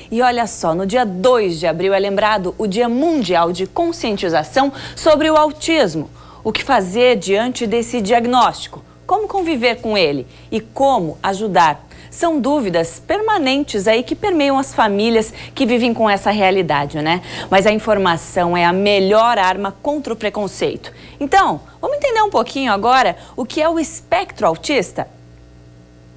E olha só, no dia 2 de abril é lembrado o Dia Mundial de Conscientização sobre o Autismo. O que fazer diante desse diagnóstico? Como conviver com ele? E como ajudar? São dúvidas permanentes aí que permeiam as famílias que vivem com essa realidade, né? Mas a informação é a melhor arma contra o preconceito. Então, vamos entender um pouquinho agora o que é o espectro autista?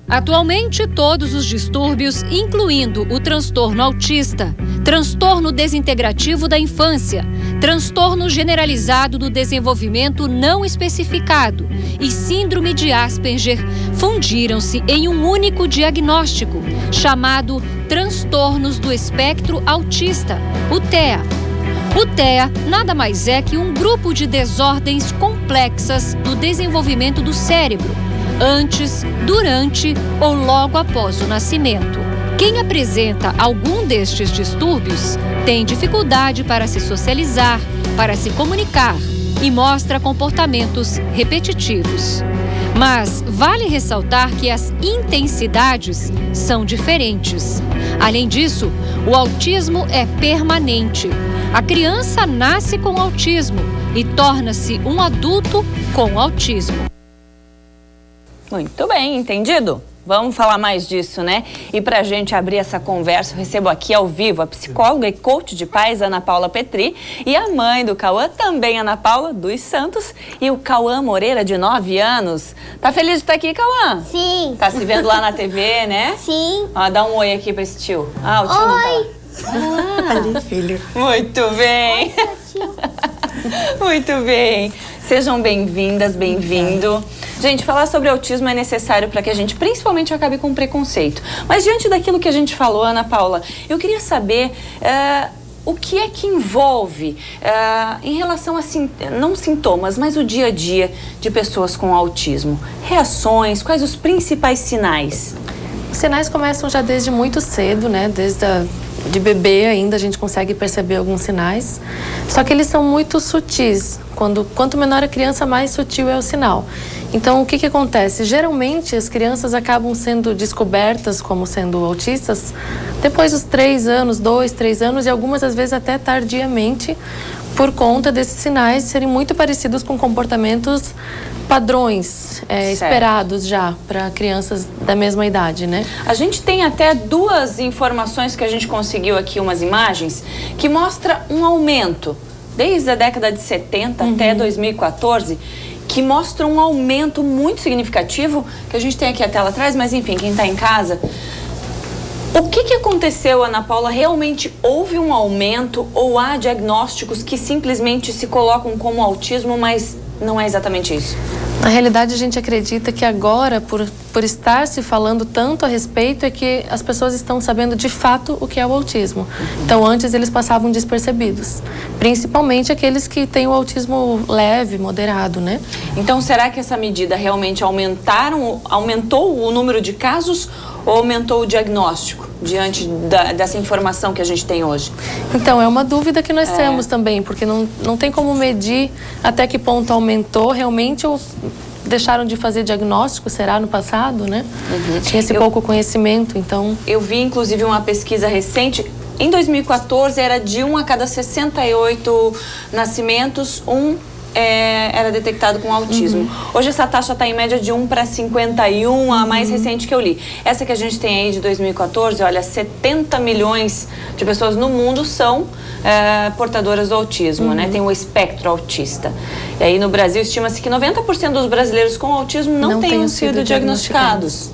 Atualmente, todos os distúrbios, incluindo o transtorno autista, transtorno desintegrativo da infância, transtorno generalizado do desenvolvimento não especificado e síndrome de Asperger, fundiram-se em um único diagnóstico, chamado transtornos do espectro autista, o TEA. O TEA nada mais é que um grupo de desordens complexas do desenvolvimento do cérebro, antes, durante ou logo após o nascimento. Quem apresenta algum destes distúrbios tem dificuldade para se socializar, para se comunicar e mostra comportamentos repetitivos. Mas vale ressaltar que as intensidades são diferentes. Além disso, o autismo é permanente. A criança nasce com autismo e torna-se um adulto com autismo. Muito bem, entendido? Vamos falar mais disso, né? E pra gente abrir essa conversa, eu recebo aqui ao vivo a psicóloga e coach de pais, Ana Paula Petri, e a mãe do Cauã, também Ana Paula dos Santos, e o Cauã Moreira, de 9 anos. Tá feliz de estar aqui, Cauã? Sim. Tá se vendo lá na TV, né? Sim. Ó, dá um oi aqui pra esse tio. Ah, o tio não tá lá. Ali, filho. Muito bem. Oi, tio. Muito bem. Sejam bem-vindas, bem-vindo. Gente, falar sobre autismo é necessário para que a gente principalmente acabe com o preconceito. Mas diante daquilo que a gente falou, Ana Paula, eu queria saber o que é que envolve em relação a, não sintomas, mas o dia a dia de pessoas com autismo. Reações, quais os principais sinais? Os sinais começam já desde muito cedo, né? De bebê ainda a gente consegue perceber alguns sinais. Só que eles são muito sutis. Quanto menor a criança, mais sutil é o sinal. Então, o que acontece? Geralmente, as crianças acabam sendo descobertas como sendo autistas depois dos 3 anos, 2, 3 anos, e algumas às vezes até tardiamente, por conta desses sinais serem muito parecidos com comportamentos padrões esperados já para crianças da mesma idade, né? A gente tem até 2 informações que a gente conseguiu aqui, umas imagens, que mostra um aumento desde a década de 70 até 2014, que mostra um aumento muito significativo, que a gente tem aqui a tela atrás, mas enfim, quem está em casa. O que aconteceu, Ana Paula? Realmente houve um aumento ou há diagnósticos que simplesmente se colocam como autismo, mas não é exatamente isso? Na realidade, a gente acredita que agora, por estar se falando tanto a respeito, é que as pessoas estão sabendo de fato o que é o autismo. Então, antes eles passavam despercebidos. Principalmente aqueles que têm o autismo leve, moderado, né? Então, será que essa medida realmente aumentou o número de casos ou aumentou o diagnóstico diante dessa informação que a gente tem hoje? Então, é uma dúvida que nós temos também, porque não tem como medir até que ponto aumentou realmente ou deixaram de fazer diagnóstico, será no passado, né? Tinha esse pouco conhecimento, então... Eu vi, inclusive, uma pesquisa recente. Em 2014, era de 1 a cada 68 nascimentos, era detectado com autismo. Hoje essa taxa está em média de 1 para 51, a mais recente que eu li. Essa que a gente tem aí de 2014, olha, 70 milhões de pessoas no mundo são portadoras do autismo, né? Tem o espectro autista. E aí no Brasil estima-se que 90% dos brasileiros com autismo não tenham sido diagnosticados.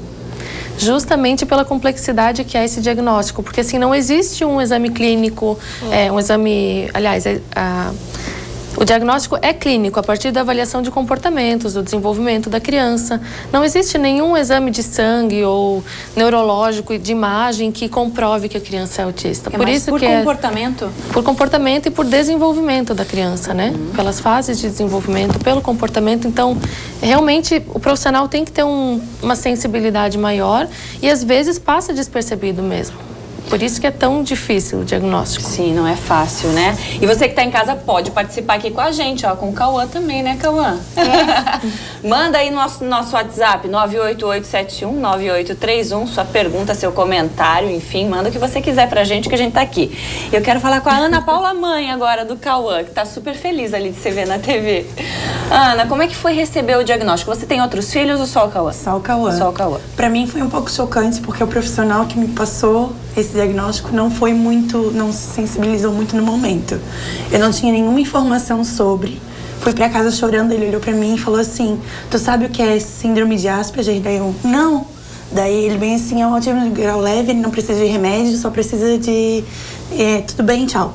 Justamente pela complexidade que é esse diagnóstico, porque assim, não existe um exame clínico, um exame, aliás, o diagnóstico é clínico, a partir da avaliação de comportamentos, do desenvolvimento da criança. Não existe nenhum exame de sangue ou neurológico e de imagem que comprove que a criança é autista. Por comportamento? Por comportamento e por desenvolvimento da criança, né? Pelas fases de desenvolvimento, pelo comportamento. Então, realmente, o profissional tem que ter uma sensibilidade maior e, às vezes, passa despercebido mesmo. Por isso que é tão difícil o diagnóstico. Sim, não é fácil, né? E você que está em casa pode participar aqui com a gente, ó, com o Cauã também, né, Cauã? Manda aí no nosso WhatsApp, 988719831, sua pergunta, seu comentário, enfim, manda o que você quiser pra gente, que a gente tá aqui. Eu quero falar com a Ana Paula, mãe agora do Cauã, que tá super feliz ali de se ver na TV. Ana, como é que foi receber o diagnóstico? Você tem outros filhos ou só o Cauã? Só o Cauã. Só o Cauã. Pra mim foi um pouco chocante, porque o profissional que me passou esse diagnóstico não se sensibilizou muito no momento. Eu não tinha nenhuma informação sobre. Fui pra casa chorando, ele olhou pra mim e falou assim: tu sabe o que é síndrome de Asperger? Daí eu, não. Daí ele bem assim, é um autismo de grau leve, ele não precisa de remédio, só precisa de... tudo bem, tchau.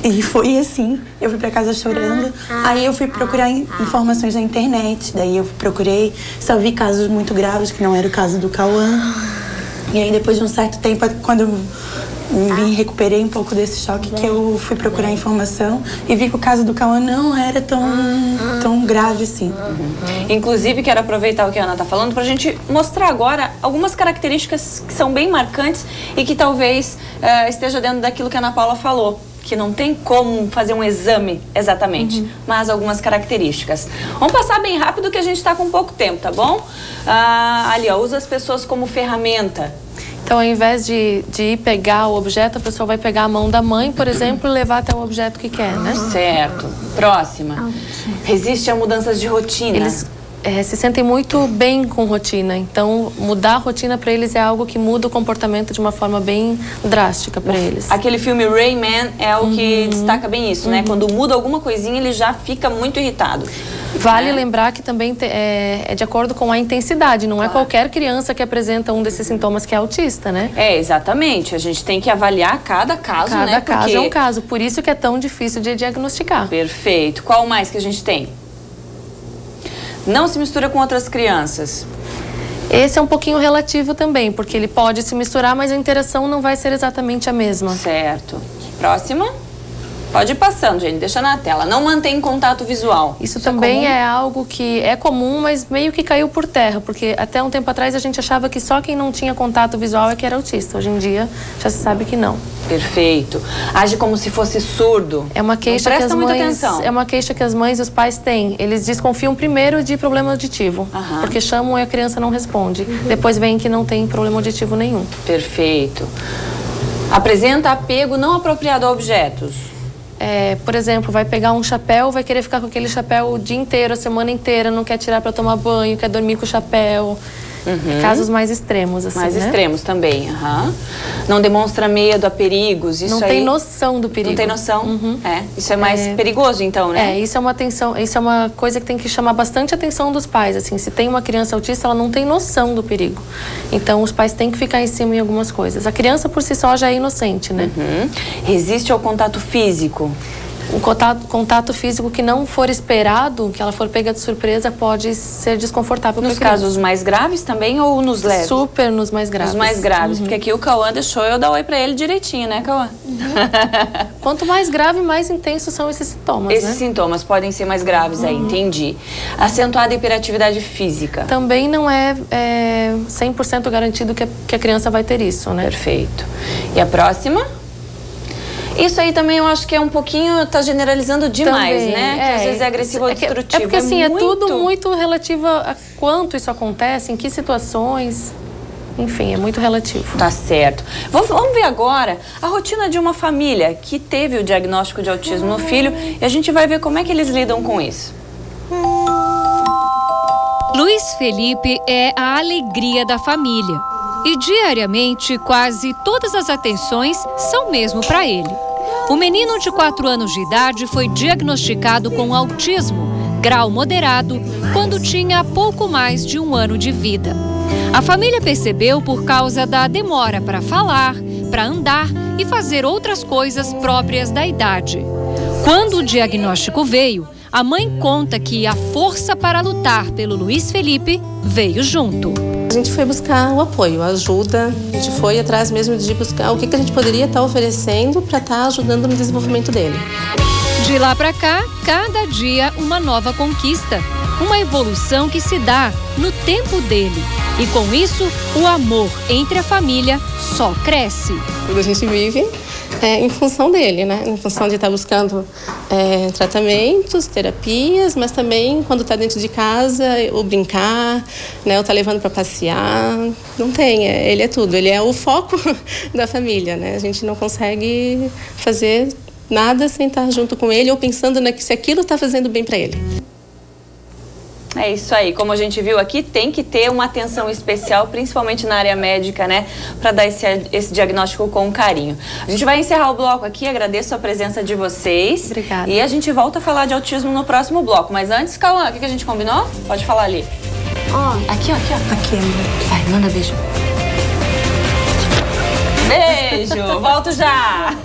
E foi assim, eu fui pra casa chorando. Aí eu fui procurar informações na internet. Daí eu procurei, só vi casos muito graves, que não era o caso do Cauã. E aí depois de um certo tempo, quando eu me recuperei um pouco desse choque, que eu fui procurar informação e vi que o caso do Cauã não era tão grave assim. Inclusive, quero aproveitar o que a Ana tá falando pra gente mostrar agora algumas características que são bem marcantes e que talvez esteja dentro daquilo que a Ana Paula falou, que não tem como fazer um exame exatamente, mas algumas características. Vamos passar bem rápido que a gente está com pouco tempo, tá bom? Ali, ó, usa as pessoas como ferramenta. Então, ao invés de ir pegar o objeto, a pessoa vai pegar a mão da mãe, por exemplo, e levar até o objeto que quer, né? Certo. Próxima. Resiste a mudanças de rotina. Eles se sentem muito bem com rotina, então mudar a rotina para eles é algo que muda o comportamento de uma forma bem drástica para eles. Aquele filme Rayman é o que destaca bem isso, né? Quando muda alguma coisinha, ele já fica muito irritado. Vale lembrar que também é de acordo com a intensidade, não é qualquer criança que apresenta um desses sintomas que é autista, né? É, exatamente. A gente tem que avaliar cada caso, né? Cada caso é um caso, por isso que é tão difícil de diagnosticar. Perfeito. Qual mais que a gente tem? Não se mistura com outras crianças. Esse é um pouquinho relativo também, porque ele pode se misturar, mas a interação não vai ser exatamente a mesma. Certo. Próxima. Pode ir passando, gente. Deixa na tela. Não mantém contato visual. Isso também é algo que é comum, mas meio que caiu por terra, porque até um tempo atrás a gente achava que só quem não tinha contato visual é que era autista. Hoje em dia já se sabe que não. Perfeito. Age como se fosse surdo. É uma queixa que as muita mães, atenção. é uma queixa que as mães e os pais têm. Eles desconfiam primeiro de problema auditivo, porque chamam e a criança não responde. Depois vem que não tem problema auditivo nenhum. Perfeito. Apresenta apego não apropriado a objetos. Por exemplo, vai pegar um chapéu, vai querer ficar com aquele chapéu o dia inteiro, a semana inteira, não quer tirar para tomar banho, quer dormir com o chapéu. Casos mais extremos, assim, mais extremos também, Não demonstra medo a perigos, isso não tem noção do perigo. Não tem noção? Isso é mais perigoso, então, né? Isso é uma coisa que tem que chamar bastante atenção dos pais, assim. Se tem uma criança autista, ela não tem noção do perigo. Então, os pais têm que ficar em cima em algumas coisas. A criança, por si só, já é inocente, né? Resiste ao contato físico. Um contato físico que não for esperado, que ela for pega de surpresa, pode ser desconfortável para a criança. Nos casos mais graves também ou nos leves? Super nos mais graves. Nos mais graves, porque aqui o Cauã deixou eu dar oi para ele direitinho, né, Cauã? Quanto mais grave, mais intensos são esses sintomas, Esses sintomas podem ser mais graves aí, entendi. Acentuada hiperatividade física. Também não é 100% garantido que a criança vai ter isso, né? Perfeito. E a próxima? Isso aí também eu acho que é um pouquinho, tá generalizando demais, também, né? Que às vezes é agressivo ou destrutivo. É porque assim, é tudo muito relativo a quanto isso acontece, em que situações. Enfim, é muito relativo. Tá certo. Vamos ver agora a rotina de uma família que teve o diagnóstico de autismo no filho e a gente vai ver como é que eles lidam com isso. Luiz Felipe é a alegria da família. E diariamente, quase todas as atenções são mesmo para ele. O menino de 4 anos de idade foi diagnosticado com autismo, grau moderado, quando tinha pouco mais de 1 ano de vida. A família percebeu por causa da demora para falar, para andar e fazer outras coisas próprias da idade. Quando o diagnóstico veio, a mãe conta que a força para lutar pelo Luiz Felipe veio junto. A gente foi buscar o apoio, a ajuda, a gente foi atrás mesmo de buscar o que a gente poderia estar oferecendo para estar ajudando no desenvolvimento dele. De lá para cá, cada dia uma nova conquista. uma evolução que se dá no tempo dele. E com isso, o amor entre a família só cresce. Tudo a gente vive em função dele, né? Em função de estar buscando tratamentos, terapias, mas também quando está dentro de casa, o brincar, né? Ou tá levando para passear. Não tem, ele é tudo. Ele é o foco da família, né? A gente não consegue fazer nada sem estar junto com ele ou pensando se aquilo está fazendo bem para ele. É isso aí, como a gente viu aqui, tem que ter uma atenção especial, principalmente na área médica, né, para dar esse diagnóstico com carinho. A gente vai encerrar o bloco aqui, agradeço a presença de vocês. Obrigada. E a gente volta a falar de autismo no próximo bloco. Mas antes, Cauã, o que a gente combinou? Pode falar ali. Aqui, ó. Aqui, André. Vai, manda beijo. Beijo, volto já!